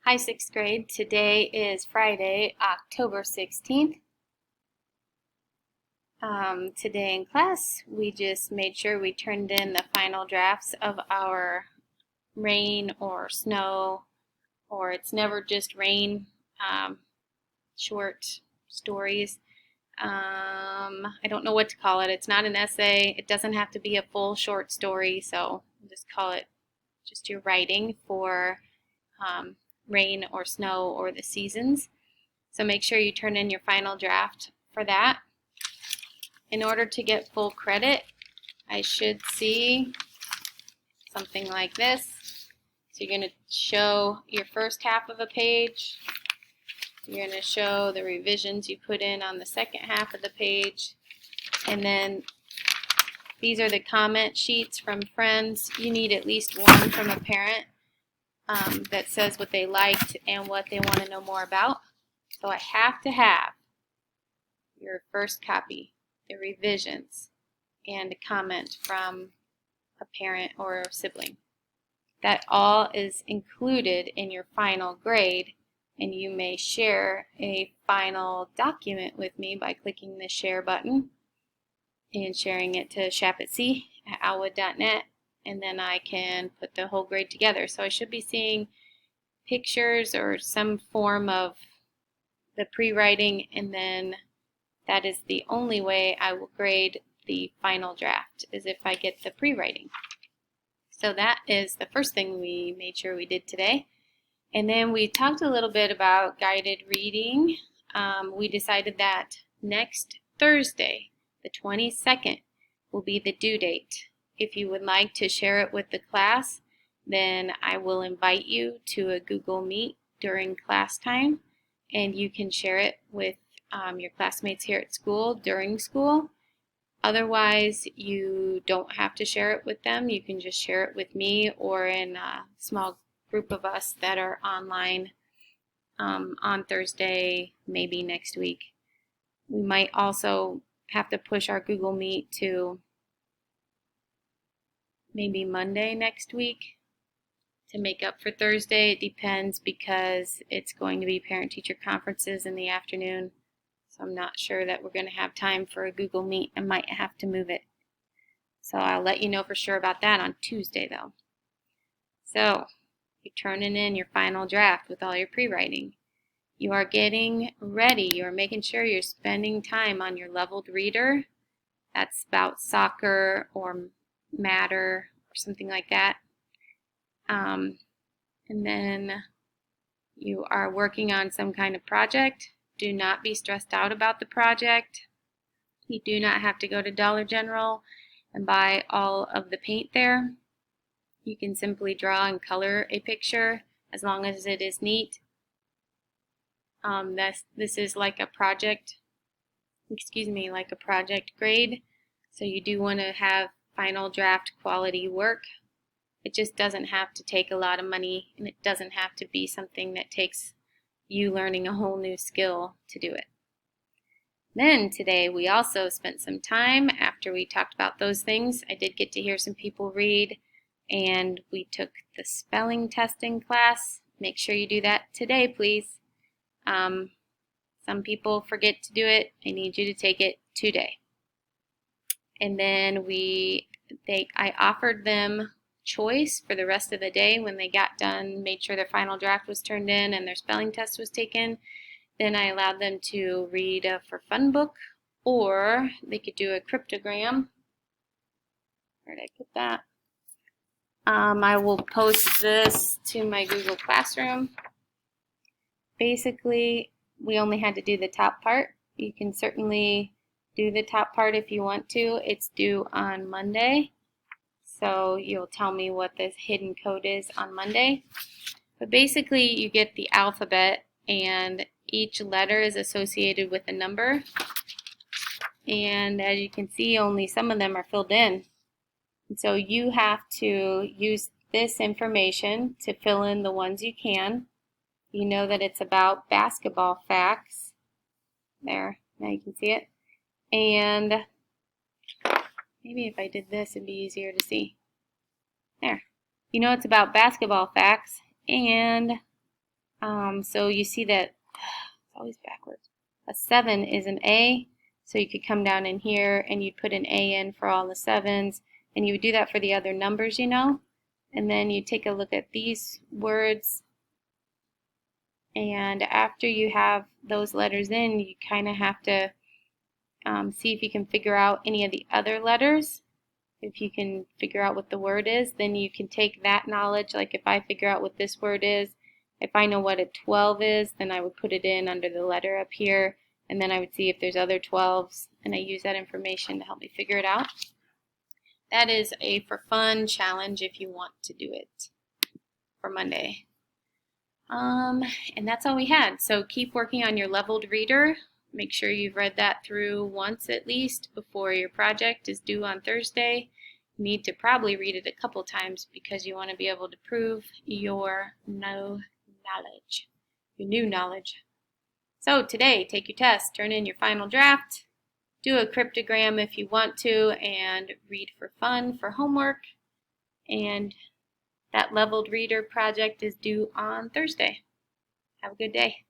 Hi, 6th grade. Today is Friday, October 16th. Today in class, we just made sure we turned in the final drafts of our rain or snow, or it's never just rain, short stories. I don't know what to call it. It's not an essay. It doesn't have to be a full short story, so we'll just call it just your writing for rain or snow or the seasons. So make sure you turn in your final draft for that. In order to get full credit, I should see something like this. So you're going to show your first half of a page. You're going to show the revisions you put in on the second half of the page. And then these are the comment sheets from friends. You need at least one from a parent that says what they liked and what they want to know more about. So I have to have your first copy, the revisions, and a comment from a parent or a sibling. That all is included in your final grade, and you may share a final document with me by clicking the share button and sharing it to shapatc@owlwood.net, and then I can put the whole grade together. So I should be seeing pictures or some form of the pre-writing, and then that is the only way I will grade the final draft, is if I get the pre-writing. So that is the first thing we made sure we did today. And then we talked a little bit about guided reading. We decided that next Thursday, the 22nd, will be the due date. If you would like to share it with the class, then I will invite you to a Google Meet during class time, and you can share it with your classmates here at school during school. Otherwise, you don't have to share it with them. You can just share it with me or in a small group of us that are online on Thursday, maybe next week. We might also have to push our Google Meet to maybe Monday next week to make up for Thursday. It depends, because it's going to be parent-teacher conferences in the afternoon. So I'm not sure that we're going to have time for a Google Meet. I might have to move it. So I'll let you know for sure about that on Tuesday, though. So you're turning in your final draft with all your pre-writing. You are getting ready. You are making sure you're spending time on your leveled reader. That's about soccer or matter or something like that. And then you are working on some kind of project. Do not be stressed out about the project. You do not have to go to Dollar General and buy all of the paint there. You can simply draw and color a picture as long as it is neat. This is like a project, like a project grade. So you do want to have final draft quality work. It just doesn't have to take a lot of money, and it doesn't have to be something that takes you learning a whole new skill to do it. Then today we also spent some time after we talked about those things. I did get to hear some people read, and we took the spelling testing class. Make sure you do that today, please. Some people forget to do it. I need you to take it today. And then I offered them choice for the rest of the day when they got done, made sure their final draft was turned in and their spelling test was taken. Then I allowed them to read a for fun book, or they could do a cryptogram. Where did I put that? I will post this to my Google Classroom. Basically, we only had to do the top part. You can certainly do the top part if you want to. It's due on Monday. So you'll tell me what this hidden code is on Monday. But basically, you get the alphabet, and each letter is associated with a number. And as you can see, only some of them are filled in. And so you have to use this information to fill in the ones you can. You know that it's about basketball facts. There, now you can see it. And maybe if I did this, it'd be easier to see. There. You know it's about basketball facts, and So you see that it's always backwards. A 7 is an A, so you could come down in here and you'd put an A in for all the 7s, and you would do that for the other numbers, you know. And then you take a look at these words, and after you have those letters in, you kind of have to see if you can figure out any of the other letters. If you can figure out what the word is, then you can take that knowledge, like if I figure out what this word is, if I know what a 12 is, then I would put it in under the letter up here, and then I would see if there's other 12s, and I use that information to help me figure it out. That is a for fun challenge if you want to do it for Monday. And that's all we had. So keep working on your leveled reader. Make sure you've read that through once at least before your project is due on Thursday. You need to probably read it a couple times because you want to be able to prove your new knowledge. So today, take your test, turn in your final draft, do a cryptogram if you want to, and read for fun for homework. And that leveled reader project is due on Thursday. Have a good day.